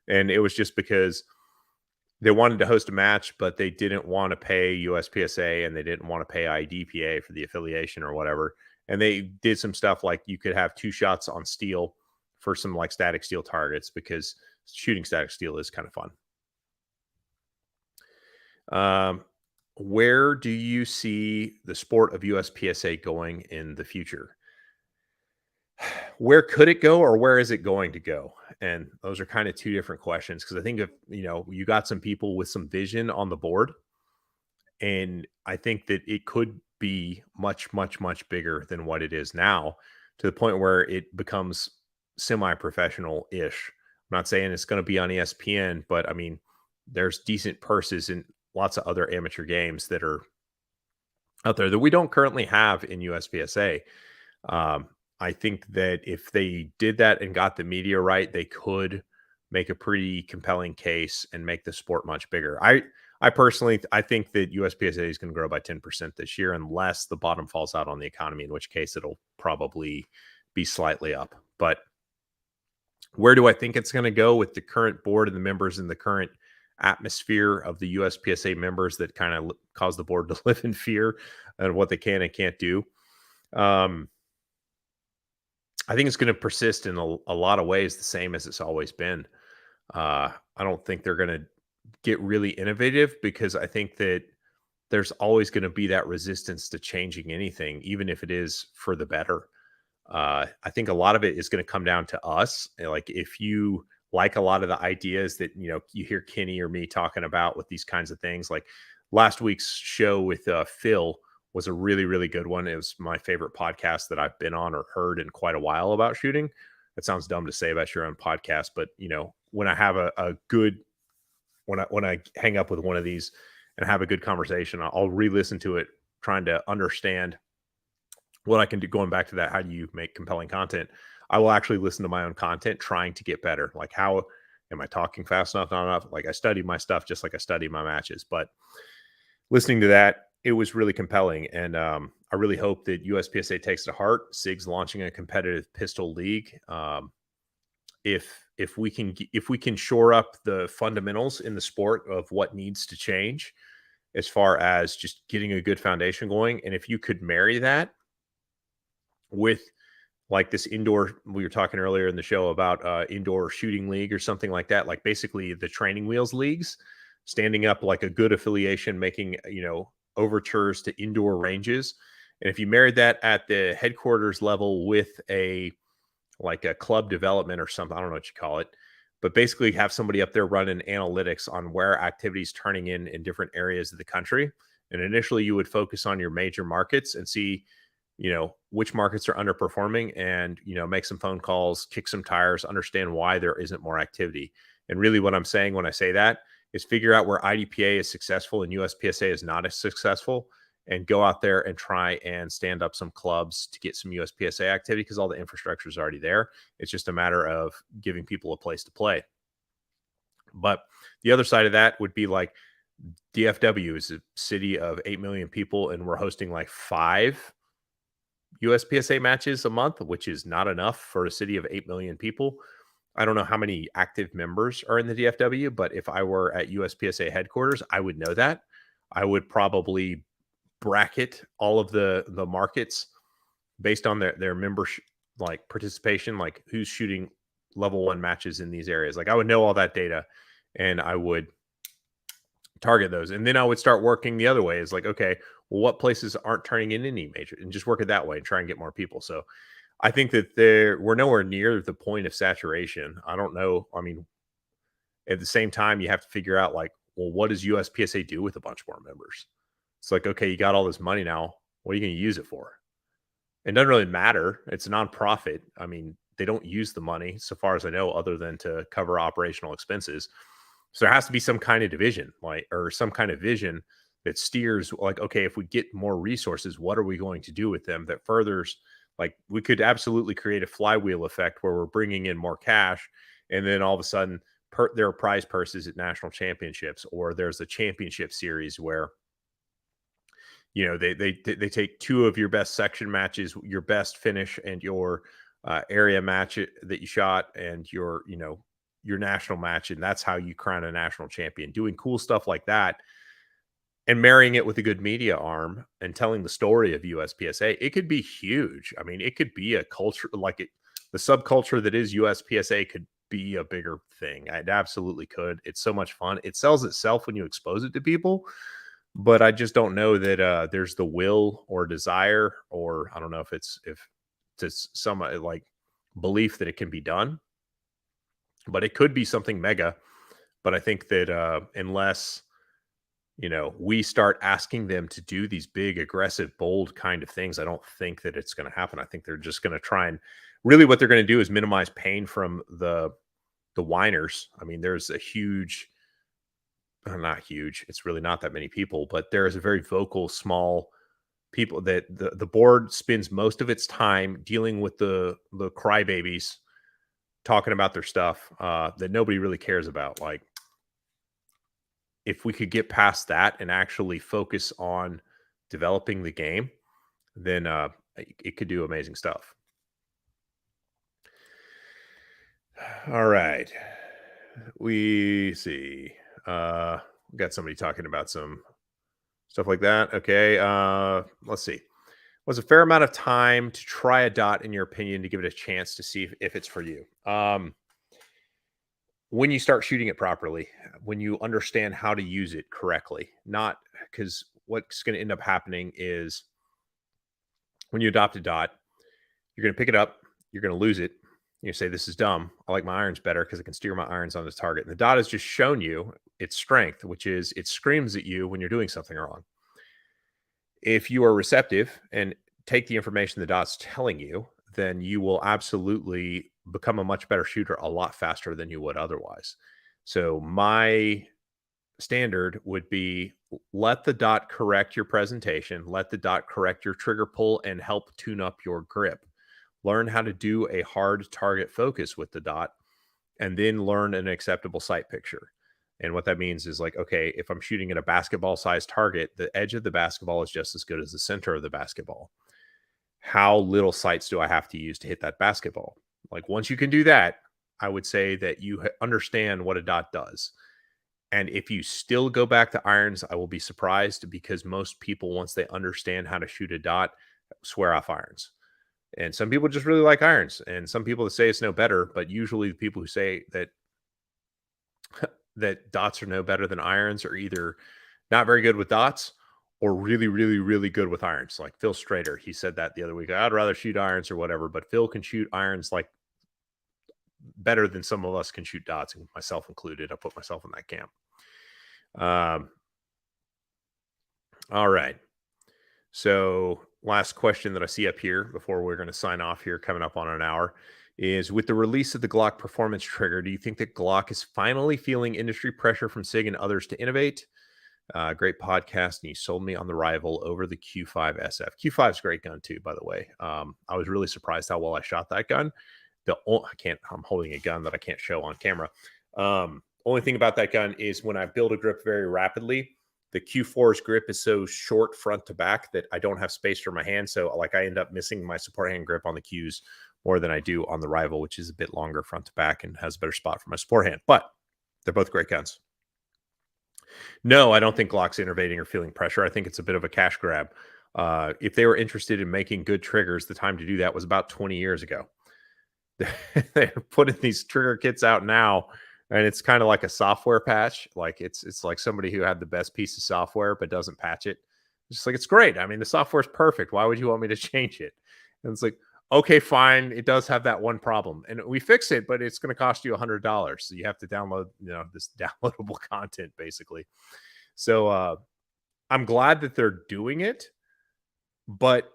And it was just because they wanted to host a match, but they didn't want to pay USPSA and they didn't want to pay IDPA for the affiliation or whatever. And they did some stuff like you could have 2 shots on steel for some like static steel targets, because shooting static steel is kind of fun. Where do you see the sport of USPSA going in the future? where could it go or where is it going to go? And those are kind of two different questions, because I think if you got some people with some vision on the board, and I think that it could be much, much, much bigger than what it is now, to the point where it becomes semi-professional ish. I'm not saying it's going to be on ESPN, but I mean, there's decent purses in lots of other amateur games that are out there that we don't currently have in USPSA. I think that if they did that and got the media right, they could make a pretty compelling case and make the sport much bigger. I personally, I think that USPSA is going to grow by 10% this year, unless the bottom falls out on the economy, in which case it'll probably be slightly up. But where do I think it's going to go with the current board and the members and the current atmosphere of the USPSA members that kind of cause the board to live in fear of what they can and can't do? I think it's going to persist in a lot of ways the same as it's always been. I don't think they're going to get really innovative, because I think that there's always going to be that resistance to changing anything, even if it is for the better. I think a lot of it is going to come down to us. Like, if you like a lot of the ideas that, you hear Kenny or me talking about with these kinds of things, like last week's show with Phil was a really, really good one. It was my favorite podcast that I've been on or heard in quite a while about shooting. It sounds dumb to say about your own podcast, but when I have a good, when I hang up with one of these and have a good conversation, I'll re-listen to it, trying to understand what I can do. Going back to that, how do you make compelling content? I will actually listen to my own content, trying to get better. Like, how am I talking fast enough? Not enough? Like, I study my stuff just like I study my matches. But listening to that, it was really compelling. And I really hope that USPSA takes it to heart. SIG's launching a competitive pistol league. If we can shore up the fundamentals in the sport of what needs to change, as far as just getting a good foundation going, and if you could marry that with like this indoor, we were talking earlier in the show about indoor shooting league or something like that, like basically the training wheels leagues, standing up like a good affiliation, making overtures to indoor ranges. And if you married that at the headquarters level with a club development or something, I don't know what you call it, but basically have somebody up there running analytics on where activity's turning in different areas of the country. And initially you would focus on your major markets and see, which markets are underperforming, and, make some phone calls, kick some tires, understand why there isn't more activity. And really what I'm saying when I say that is figure out where IDPA is successful and USPSA is not as successful, and go out there and try and stand up some clubs to get some USPSA activity, because all the infrastructure is already there. It's just a matter of giving people a place to play. But the other side of that would be like DFW is a city of 8 million people, and we're hosting like 5 USPSA matches a month, which is not enough for a city of 8 million people. I don't know how many active members are in the DFW, but if I were at USPSA headquarters, I would know that. I would probably bracket all of the markets based on their membership, like participation, like who's shooting level 1 matches in these areas. Like, I would know all that data, and I would target those. And then I would start working the other way. Is like, okay, well, what places aren't turning in any major, and just work it that way and try and get more people. So I think that we're nowhere near the point of saturation. I don't know. I mean, at the same time, you have to figure out, like, well, what does USPSA do with a bunch more members? It's like, okay, you got all this money now. What are you going to use it for? It doesn't really matter. It's a nonprofit. I mean, they don't use the money, so far as I know, other than to cover operational expenses. So there has to be some kind of division, or some kind of vision that steers, like, okay, if we get more resources, what are we going to do with them that furthers, like, we could absolutely create a flywheel effect where we're bringing in more cash, and then all of a sudden there are prize purses at national championships, or there's a championship series where they take 2 of your best section matches, your best finish, and your area match that you shot, and your national match, and that's how you crown a national champion. Doing cool stuff like that and marrying it with a good media arm and telling the story of USPSA, it could be huge. I mean, it could be a culture, like the subculture that is USPSA could be a bigger thing. It absolutely could. It's so much fun. It sells itself when you expose it to people. But I just don't know that there's the will or desire, or I don't know if to some like belief that it can be done, but it could be something mega. But I think that unless we start asking them to do these big, aggressive, bold kind of things, I don't think that it's going to happen. I think they're just going to try and really what they're going to do is minimize pain from the whiners. I mean, there's a huge, not huge, it's really not that many people, but there is a very vocal, small people that the board spends most of its time dealing with the crybabies talking about their stuff that nobody really cares about. Like, if we could get past that and actually focus on developing the game, then it could do amazing stuff. All right. We see. We got somebody talking about some stuff like that. Okay. Let's see. Was a fair amount of time to try a dot, in your opinion, to give it a chance to see if it's for you? When you start shooting it properly, when you understand how to use it correctly, not because what's going to end up happening is when you adopt a dot, you're going to pick it up, you're going to lose it. You say, this is dumb. I like my irons better because I can steer my irons on the target. And the dot has just shown you its strength, which is it screams at you when you're doing something wrong. If you are receptive and take the information the dot's telling you, then you will absolutely become a much better shooter a lot faster than you would otherwise. So my standard would be, let the dot correct your presentation, let the dot correct your trigger pull and help tune up your grip. Learn how to do a hard target focus with the dot, and then learn an acceptable sight picture. And what that means is, like, okay, if I'm shooting at a basketball sized target, the edge of the basketball is just as good as the center of the basketball. How little sights do I have to use to hit that basketball? Like, once you can do that, I would say that you understand what a dot does. And if you still go back to irons, I will be surprised, because most people, once they understand how to shoot a dot, swear off irons. And some people just really like irons, and some people that say it's no better, but usually the people who say that that dots are no better than irons are either not very good with dots or really, really, really good with irons. Like Phil Strader, he said that the other week. I'd rather shoot irons or whatever, but Phil can shoot irons like better than some of us can shoot dots, and myself included. I put myself in that camp. All right. So last question that I see up here before we're going to sign off here, coming up on an hour, is, with the release of the Glock performance trigger, do you think that Glock is finally feeling industry pressure from SIG and others to innovate? Great podcast, and you sold me on the rival over the Q5 SF. Q5 is a great gun too, by the way. I was really surprised how well I shot that gun. I'm holding a gun that I can't show on camera. Only thing about that gun is when I build a grip very rapidly, the Q4's grip is so short front to back that I don't have space for my hand. So like I end up missing my support hand grip on the Qs more than I do on the rival, which is a bit longer front to back and has a better spot for my support hand. But they're both great guns. No, I don't think Glock's innovating or feeling pressure. I think it's a bit of a cash grab. If they were interested in making good triggers, the time to do that was about 20 years ago. They're putting these trigger kits out now, and it's kind of like a software patch. Like it's like somebody who had the best piece of software but doesn't patch it. It's just like, it's great. I mean, the software's perfect. Why would you want me to change it? And it's like, okay, fine. It does have that one problem, and we fix it, but it's going to cost you $100. So you have to download, this downloadable content, basically. So I'm glad that they're doing it, but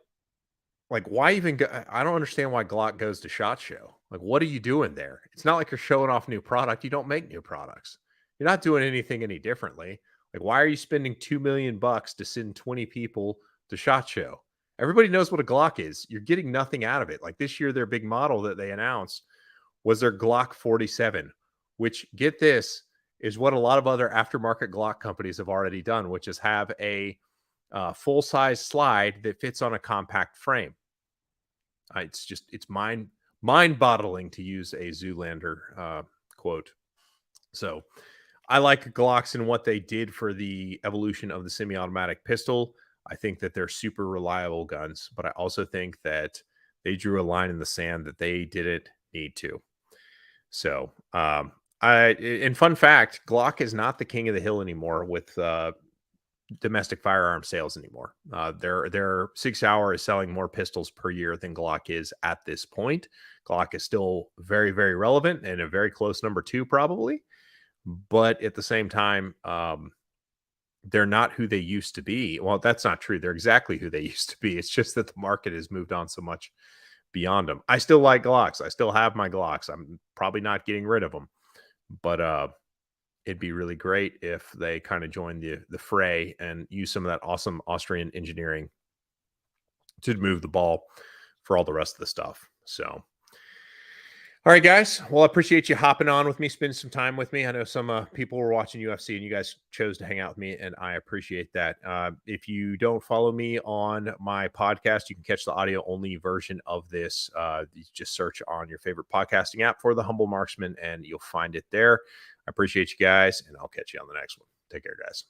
like, why even go? I don't understand why Glock goes to SHOT Show. Like, what are you doing there? It's not like you're showing off new product. You don't make new products. You're not doing anything any differently. Like, why are you spending $2 million to send 20 people to SHOT Show? Everybody knows what a Glock is. You're getting nothing out of it. Like this year, their big model that they announced was their Glock 47, which, get this, is what a lot of other aftermarket Glock companies have already done, which is have a full-size slide that fits on a compact frame. It's mind-boggling, to use a Zoolander quote. So I like Glocks and what they did for the evolution of the semi-automatic pistol. I think that they're super reliable guns, but I also think that they drew a line in the sand that they didn't need to. So, and fun fact, Glock is not the king of the hill anymore with domestic firearm sales anymore. Their Sig Sauer is selling more pistols per year than Glock is at this point. Glock is still very, very relevant and a very close number 2 probably, but at the same time, they're not who they used to be. Well, that's not true. They're exactly who they used to be. It's just that the market has moved on so much beyond them. I still like Glocks. I still have my Glocks. I'm probably not getting rid of them, but it'd be really great if they kind of join the fray and use some of that awesome Austrian engineering to move the ball for all the rest of the stuff. So, all right, guys. Well, I appreciate you hopping on with me, spending some time with me. I know some people were watching UFC and you guys chose to hang out with me, and I appreciate that. If you don't follow me on my podcast, you can catch the audio only version of this. You just search on your favorite podcasting app for The Humble Marksman, and you'll find it there. I appreciate you guys, and I'll catch you on the next one. Take care, guys.